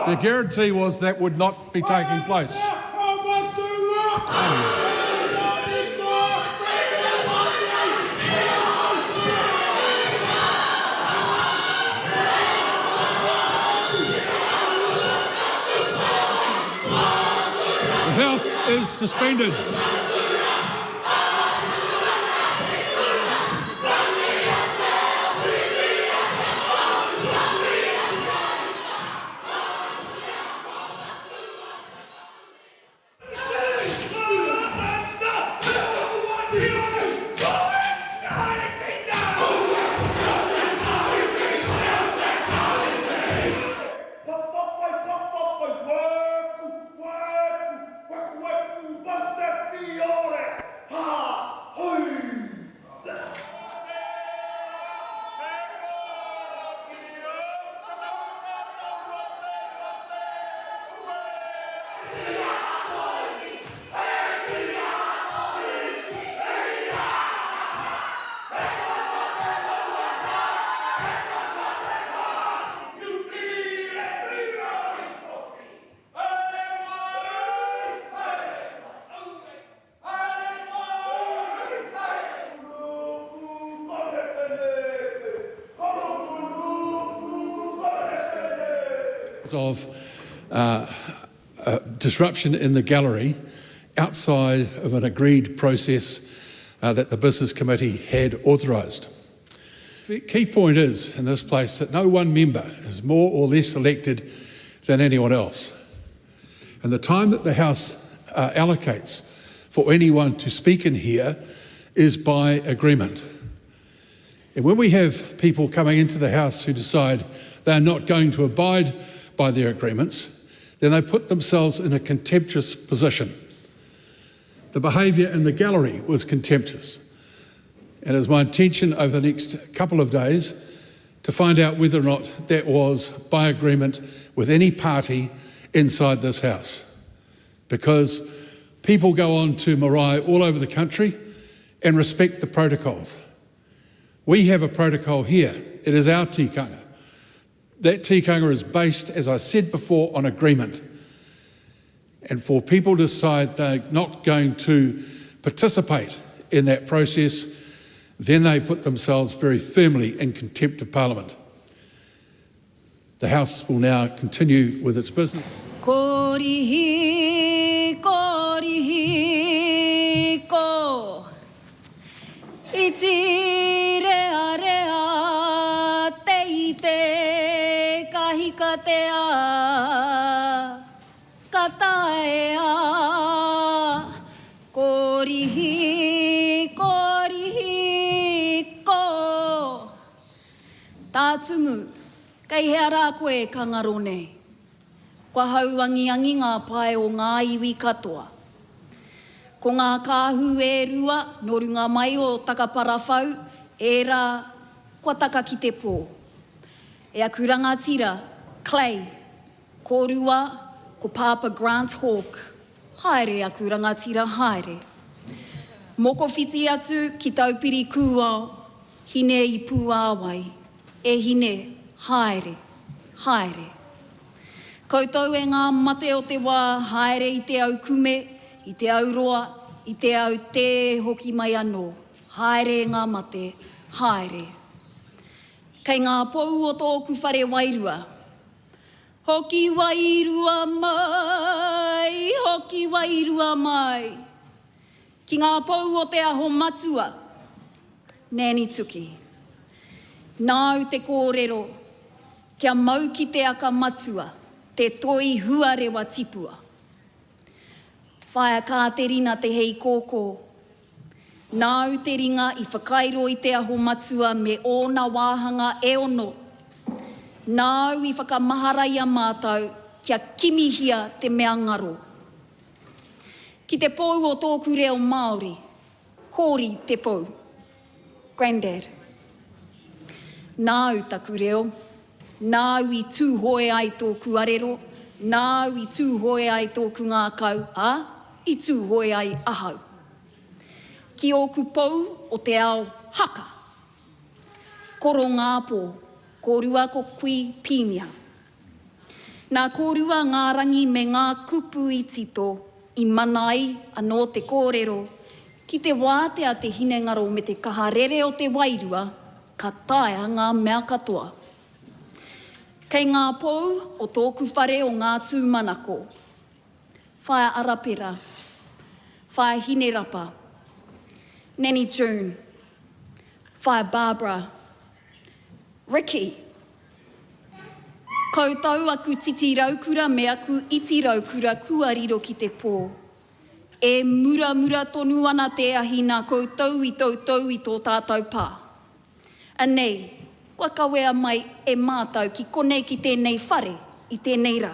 The guarantee was that would not be taking place. The House is suspended. Of disruption in the gallery outside of an agreed process that the Business Committee had authorised. The key point is, in this place, that no one member is more or less elected than anyone else. And the time that the House allocates for anyone to speak in here is by agreement. And when we have people coming into the House who decide they're not going to abide by their agreements, then they put themselves in a contemptuous position. The behaviour in the gallery was contemptuous. And it is my intention over the next couple of days to find out whether or not that was by agreement with any party inside this House. Because people go on to marae all over the country and respect the protocols. We have a protocol here. It is our tikanga. That tikanga is based, as I said before, on agreement. And for people to decide they're not going to participate in that process, then they put themselves very firmly in contempt of Parliament. The House will now continue with its business. Korihi, korihi, ko. Iti rea rea te te kahika te a kataea. Korihi, korihi, ko. Tātumu, kei heara koe kangarone. Kua hauangiangi ngā pae o ngā iwi katoa. Ko ngā kāhu e rua, no runga mai o takaparawhau, e rā, kua taka ki te pō. E aku rangatira, Clay, ko rua, ko Papa Grant Hawke. Haere aku rangatira, haere. Moko whiti atu ki taupiri kūao, hine i pū āwai. E hine, haere, haere. Koutou e ngā mate o te wā, haere i te au kume, i te au roa, i te au te hoki mai anō. Haere ngā mate, haere. Kei ngā pou o tōku whare wairua. Hoki wairua mai, hoki wairua mai. Ki ngā pou o te aho matua, nēni tuki. Nāu te kōrero, kia mau ki te aka matua, te toi huarewa tipua. Whaia kā te rina te hei kōkō. Nāu te ringa i whakairo i te aho matua me ōna wāhanga e ono. Nāu i whakamaharaia mātou kia kimihia te mea ngaro. Ki te pou o tōku reo Māori, hori te pou. Grandad. Nāu taku reo. Nāu i tūhoe ai tōku arero, nāu i tūhoe ai tōku ngā kau, i tūhoe ai ahau. Ki ōku pou o te ao Haka. Koro ngā pō, ko rua ko kui pīmia. Nā kōrua ngā rangi me ngā kupu i tito, i manai anō te kōrero, ki te wātea te hinengaro me te kaharere o te wairua, ka taea ngā mea katoa. Kei ngā pou o tōku whare o ngā tūmanako. Whae arapera, whae hinerapa, Nanny June, whae Barbara, Ricky, koutou aku titi raukura me aku iti raukura kua riro ki te pō. E mura tonu ana te ahi nā koutou i tautou i tō tātou pā. Anei, kua kawea mai e mātau ki konei ki tēnei whare i tēnei rā.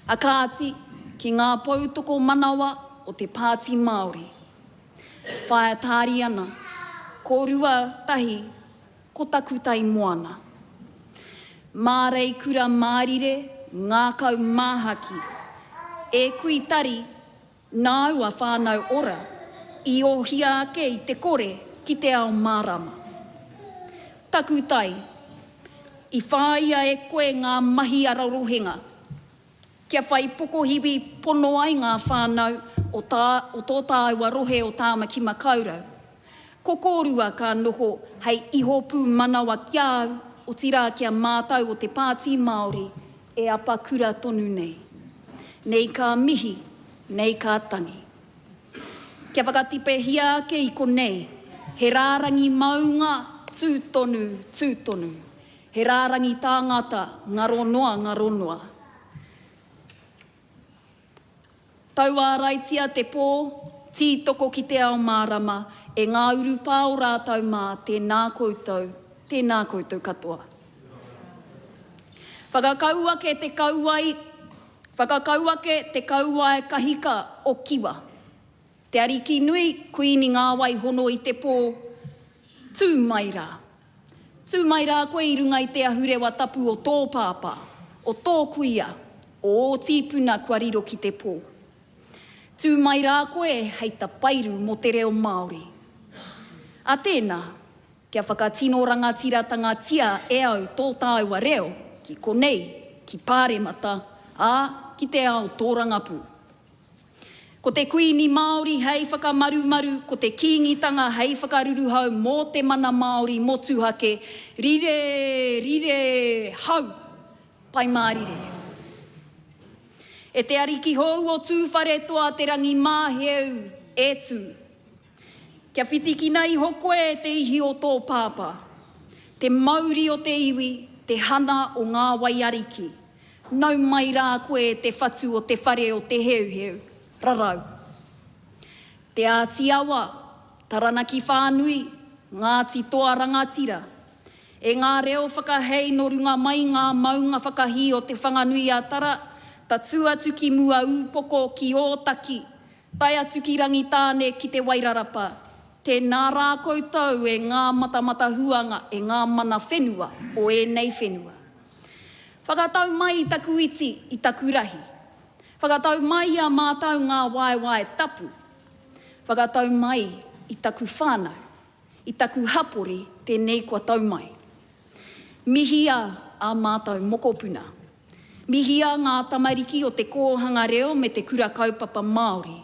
A kāti ki ngā pautoko manawa o te Pāti Māori. Whae tāri ana, kōrua tahi, ko taku tai moana. Mārei kura mārire, ngā kau māhaki. E kui tari, nā ua whānau ora, i ohia ake i te kore ki te ao mārama. Taku tai, i whāia e koe ngā mahi ararohenga. Kia whai pokohiwi pono ai ngā whānau o tō tāua rohe o tāma ki makaurau. Ko kōrua ka noho hei ihopu manawa kiau o tira kia mātau o te Pāti Māori e apa kura tonu nei. Nei ka mihi, nei ka tangi. Kia whakatipe hia ake i konei, he rārangi maunga tūtonu. He rārangi tāngata ngaronoa. Taua raitia te pō, tītoko ki te ao mārama, e ngā uru pā o rātau mā, tēnā koutou katoa. Whakakauake te kauai kahika o kiwa. Te ariki nui, kuini ngā wai hono i te pō, tūmaira. Tūmaira koe i runga i te ahurewa tapu o tō pāpā, o tō kuia, o tīpuna kua riro ki te pō. Tūmaira koe hei ta pairu mo te reo Māori. A tēnā, kia whakatino rangatiratanga tia e au tō tāua reo, ki konei, ki pāremata, ki te ao tōrangapu. Ko te kuini Māori hei whakamarumaru, ko te kīngitanga hei whakaruruhau mō te mana Māori motuhake, rire, hau, pai mārire. E te ariki hou o tūwhare toa te rangi māheu e tū. Kia whitikina i hokoe te ihi o tō pāpā, te mauri o te iwi, te hana o ngā waiariki. Nau mai rā koe te whatu o te whare o te heuheu, rarau. Te ātiawa, taranaki whānui, ngāti toa rangatira. E ngā reo whakahei no runga mai ngā maunga whakahi o te whanganui a tara, ta tuatu ki mua upoko ki ōtaki, tai atu ki rangi tāne ki te wairarapa. Tēnā rā koutou e ngā matamata huanga e ngā mana whenua o ēnei whenua. Whakatau mai i taku iti i taku rahi. Whakatau mai a mātau ngā waiwai tapu. Whakatau mai i taku whānau, i taku hapori tēnei kua tau mai. Mihia a mātau mokopuna. Mihia ngā tamariki o te kōhanga reo me te kura kaupapa Māori.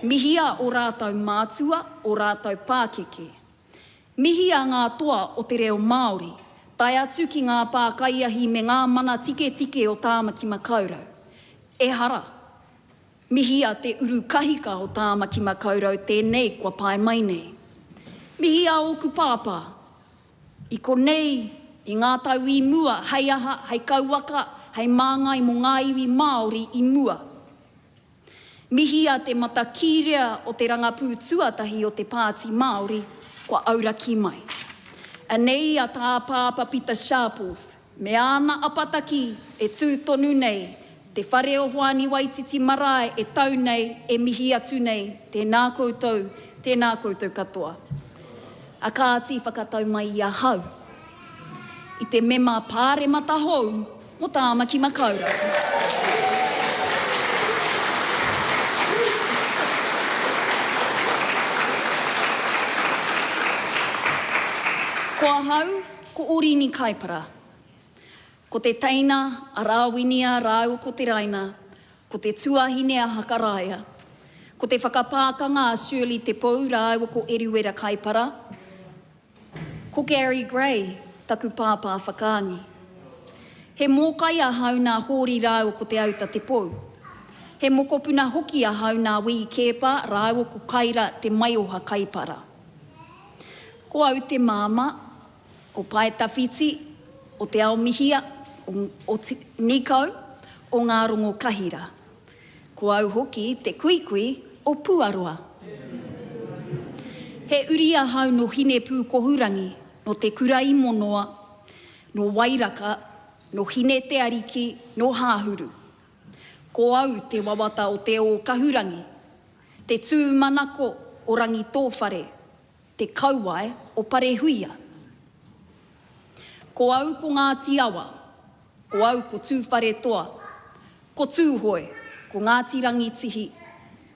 Mihia o rātau mātua, o rātau pākeke. Mihia ngā toa o te reo Māori, tai atu ki ngā pākaiahi me ngā mana tike o tāmaki makaurau. E hara, mihia te uru kahika o tāmaki makaurau tēnei kua pai mai nei. Mihia oku pāpā, i konei, i ngā tau i mua, hei aha, hei kauaka, hei māngai mo ngā iwi Māori i mua. Mihia te mata kirea o te rangapū tuatahi o te Pāti Māori, kua auraki mai. Anei a tā pāpa Peter Sharples, me ana apataki e tūtonu nei, te whare o Hoani Waititi Marae e tau nei, e mihi atu nei, tēnā koutou katoa. A kāti whakatau mai i a hau, i te mema pāremata hou, mo tāmaki makaura. Kua hau, ko Oriini Kaipara. Ko te teina a rāwinia rāu ko te raina, ko te tuahine a Hakaraia, ko te whakapākanga a Shirley te pou rāu ko Oriini Kaipara, ko Gerry Gray, taku pāpā whakaangi. He mōkai a hau nā hōri rāu ko te auta te pou. He mokopuna hoki a hau nā wii kepa rāu ko kaira te maioha kaipara. Ko au te māma, o pae tawhiti, o te ao mihia, o te nikau, o ngā rongo kahira. Ko au hoki te kuikui o Puaroa. He uri a hau no hine pū kohurangi, no te kurai monoa, no wairaka, no hine te ariki, no hāhuru. Ko au te wawata o te o kahurangi, te tūmanako o rangi tōwhare, te kauai o parehuia. Ko au ko ngā tiawa, ko au ko tūwhare toa, ko tūhoi, ko ngā tirangi tihi,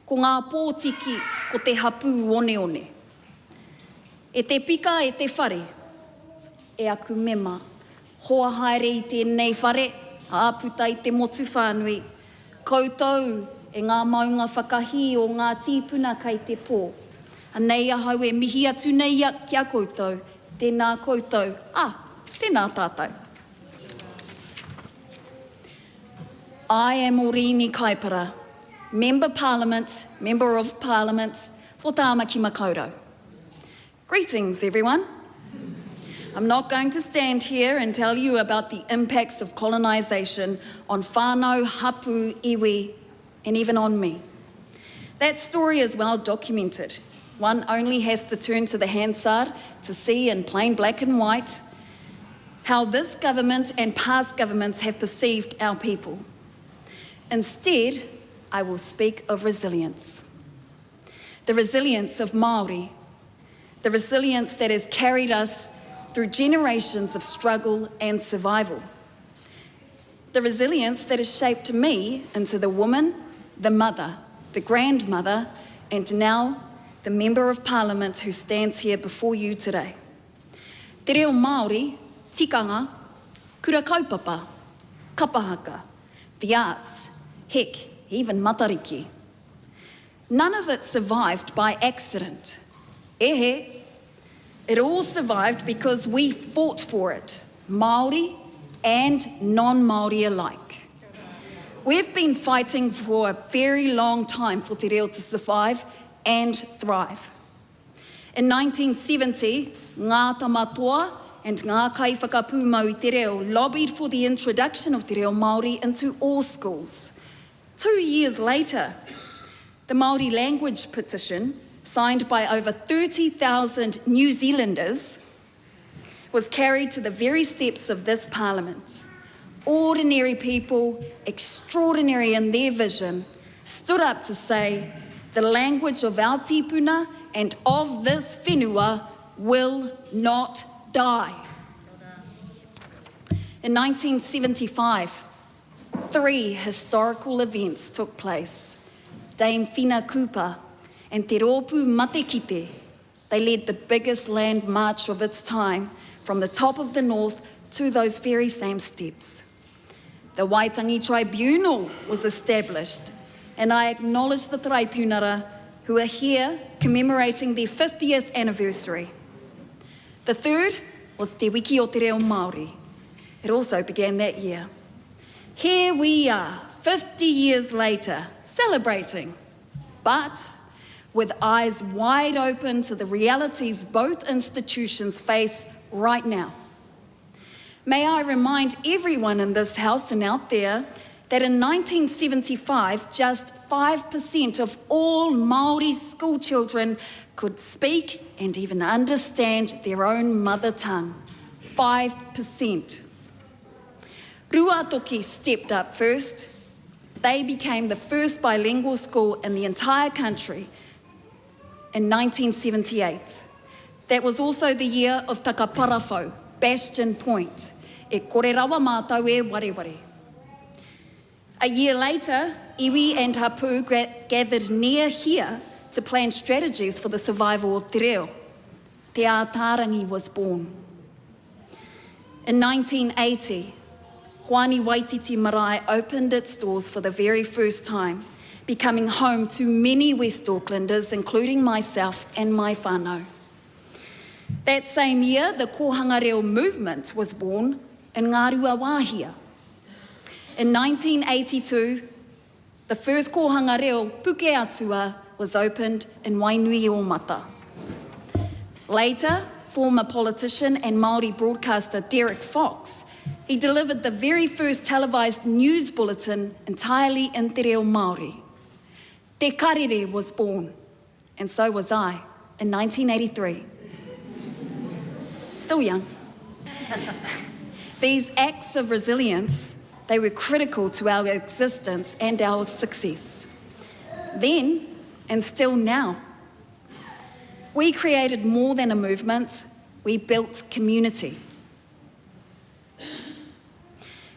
ko ngā pōtiki, ko te hapū one one. E te pika e te whare, e aku mema, hoa haere i tēnei whare, āputa i te motu whānui, koutou e ngā maunga whakahi o ngā tīpuna kai te pō. Anei ahau e mihi atu nei kia koutou, tēnā koutou, tēnā tātou. I am Oriini Kaipara, Member of Parliament for Tāmaki Makaurau. Greetings, everyone. I'm not going to stand here and tell you about the impacts of colonisation on whānau, hapu, iwi, and even on me. That story is well documented. One only has to turn to the Hansard to see in plain black and white how this government and past governments have perceived our people. Instead, I will speak of resilience. The resilience of Māori, the resilience that has carried us through generations of struggle and survival. The resilience that has shaped me into the woman, the mother, the grandmother, and now the Member of Parliament who stands here before you today. Te reo Māori, tikanga, kura kaupapa, kapahaka, the arts, heck, even matariki. None of it survived by accident. Ehe, it all survived because we fought for it, Māori and non-Māori alike. We've been fighting for a very long time for te reo to survive and thrive. In 1970, ngā tamatoa and ngā kaiwhakapūmau i te reo lobbied for the introduction of te reo Māori into all schools. 2 years later, the Māori language petition, signed by over 30,000 New Zealanders, was carried to the very steps of this parliament. Ordinary people, extraordinary in their vision, stood up to say, the language of our tipuna and of this whenua will not die. In 1975, 3 historical events took place. Dame Whina Kupa and Te Rōpū Matekite, they led the biggest land march of its time from the top of the north to those very same steps. The Waitangi Tribunal was established, and I acknowledge the Tribunara who are here commemorating their 50th anniversary. The third was Te Wiki o Te Reo Māori. It also began that year. Here we are, 50 years later, celebrating, but with eyes wide open to the realities both institutions face right now. May I remind everyone in this house and out there that in 1975, just 5% of all Māori school children could speak and even understand their own mother tongue. 5%. Ruatoki stepped up first. They became the first bilingual school in the entire country in 1978. That was also the year of Takaparafo, Bastion Point. E kore rawa mātou e wareware. A year later, iwi and hapu gathered near here to plan strategies for the survival of te reo. Te Ātārangi was born. In 1980, Hoani Waititi Marae opened its doors for the very first time, becoming home to many West Aucklanders, including myself and my whānau. That same year, the Kohanga Reo movement was born in Ngārua Wāhia. In 1982, the first Kohanga Reo Puke Atua was opened in Wainui-o-Mata. Later, former politician and Māori broadcaster Derek Fox, he delivered the very first televised news bulletin entirely in te reo Māori. Te Karere was born, and so was I, in 1983. Still young. These acts of resilience, they were critical to our existence and our success. Then, and still now, we created more than a movement, we built community.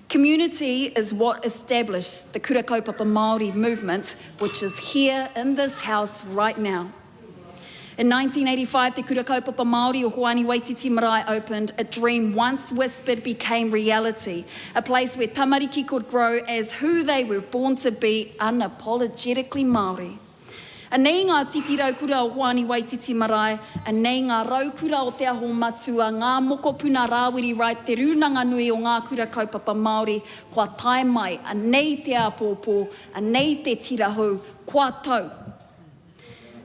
Community is what established the Kura Kaupapa Māori movement, which is here in this house right now. In 1985, the Kura Kaupapa Māori o Hoani Waititi Marae opened. A dream once whispered became reality, a place where tamariki could grow as who they were born to be, unapologetically Māori. A nei ngā titi raukura o Hoani Waititi Marae, a nei ngā raukura o te aho matua, ngā mokopuna rāwiri rai te rūnanga nui o ngā Kura Kaupapa Māori, kua tae mai, a nei te apōpō, a nei te tirahau, kua tau.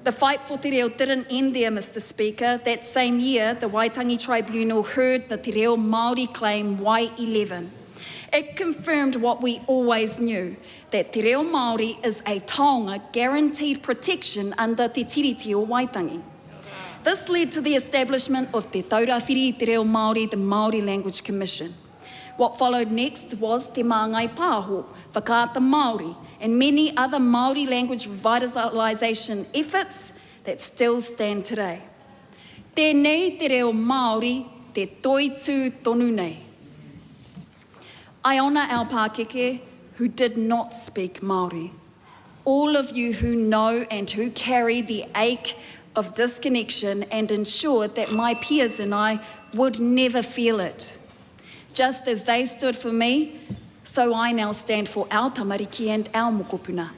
The fight for te reo didn't end there, Mr. Speaker. That same year, the Waitangi Tribunal heard the te reo Māori claim Y11. It confirmed what we always knew, that te reo Māori is a taonga guaranteed protection under te tiriti o Waitangi. This led to the establishment of Te Taurawhiri Te Reo Māori, the Māori Language Commission. What followed next was Te Māngai Pāho, Whakaata Māori, and many other Māori language revitalisation efforts that still stand today. Tēnei te reo Māori, te toitū tonu nei. I honour our Pākeke who did not speak Māori. All of you who know and who carry the ache of disconnection and ensured that my peers and I would never feel it. Just as they stood for me, so I now stand for our tamariki and our mokopuna.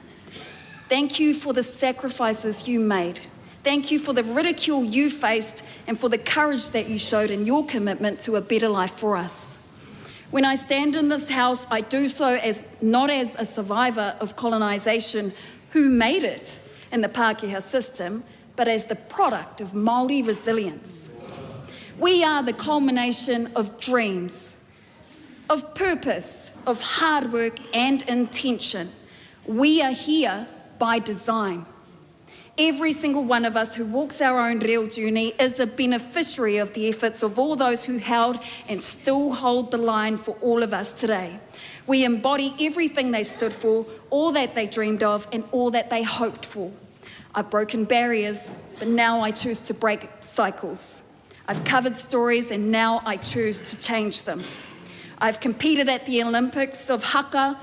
Thank you for the sacrifices you made. Thank you for the ridicule you faced and for the courage that you showed in your commitment to a better life for us. When I stand in this house, I do so as not as a survivor of colonisation who made it in the Pākehā system, but as the product of Māori resilience. We are the culmination of dreams, of purpose, of hard work and intention. We are here by design. Every single one of us who walks our own real journey is a beneficiary of the efforts of all those who held and still hold the line for all of us today. We embody everything they stood for, all that they dreamed of and all that they hoped for. I've broken barriers, but now I choose to break cycles. I've covered stories and now I choose to change them. I've competed at the Olympics of Haka.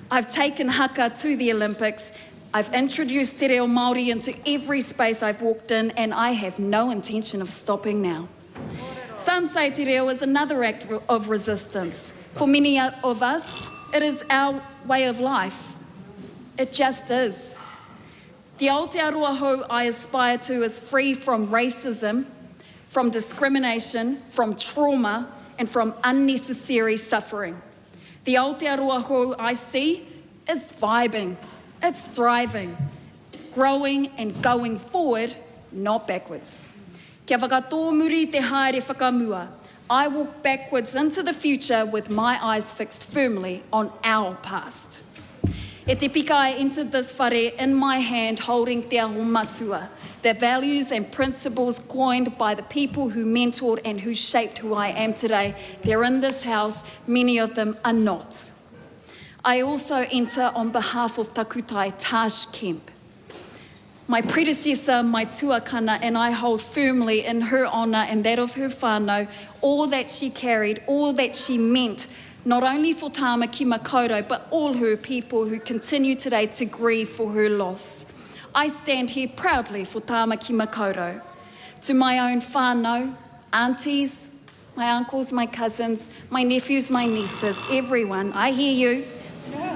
I've taken Haka to the Olympics. I've introduced te reo Māori into every space I've walked in, and I have no intention of stopping now. Some say te reo is another act of resistance. For many of us, it is our way of life. It just is. The Aotearoa hou I aspire to is free from racism, from discrimination, from trauma, and from unnecessary suffering. The Aotearoa hou I see is vibing, it's thriving, growing and going forward, not backwards. Kia whakatō muri te haere whakamua. I walk backwards into the future with my eyes fixed firmly on our past. E te pika I entered this whare in my hand holding te aho matua, the values and principles coined by the people who mentored and who shaped who I am today. They're in this house, many of them are not. I also enter on behalf of Takutai Tash Kemp. My predecessor, my tuakana, and I hold firmly in her honour and that of her whānau all that she carried, all that she meant, not only for Tāmaki Makaurau, but all her people who continue today to grieve for her loss. I stand here proudly for Tāmaki Makaurau. To my own whānau, aunties, my uncles, my cousins, my nephews, my nieces, everyone. I hear you.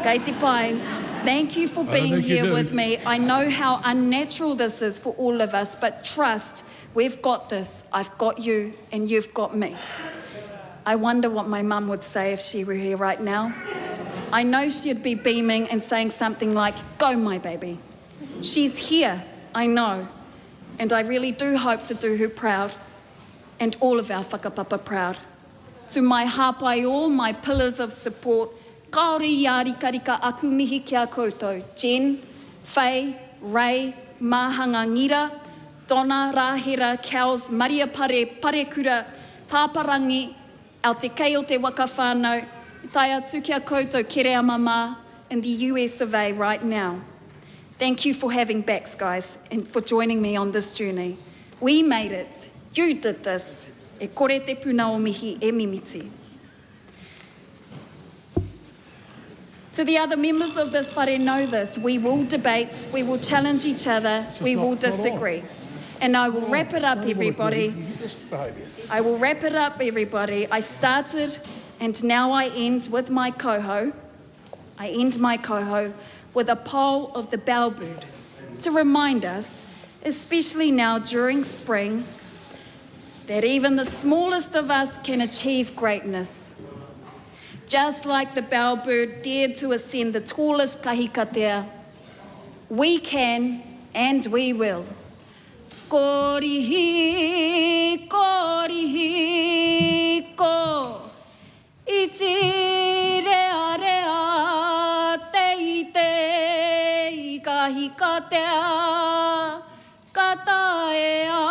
Kei te pai. Thank you for being here with me. I know how unnatural this is for all of us, but trust, we've got this. I've got you and you've got me. I wonder what my mum would say if she were here right now. I know she'd be beaming and saying something like, "Go, my baby." She's here, I know. And I really do hope to do her proud and all of our whakapapa proud. To my hāpai, my pillars of support, kaore ia rikarika aku mihi kia koutou. Jen, Faye, Ray, Mahanga Ngira, Donna, Rahira, Cows, Maria Pare, Parekura, Pāparangi, Aotearoa o te waka whānau, tai atu kia koutou kere mama in the US of A right now. Thank you for having backs, guys, and for joining me on this journey. We made it. You did this. E kore te puna o mihi e mimiti. To the other members of this whare know this. We will debate, we will challenge each other, we will disagree. And I will wrap it up, everybody. I will wrap it up, everybody. I started and now I end with my coho. I end my coho with a poll of the bellbird to remind us, especially now during spring, that even the smallest of us can achieve greatness. Just like the bellbird dared to ascend the tallest kahikatea, we can and we will. Korihi, korihi, ko, iti rea rea, te te, kahikatea, kataea.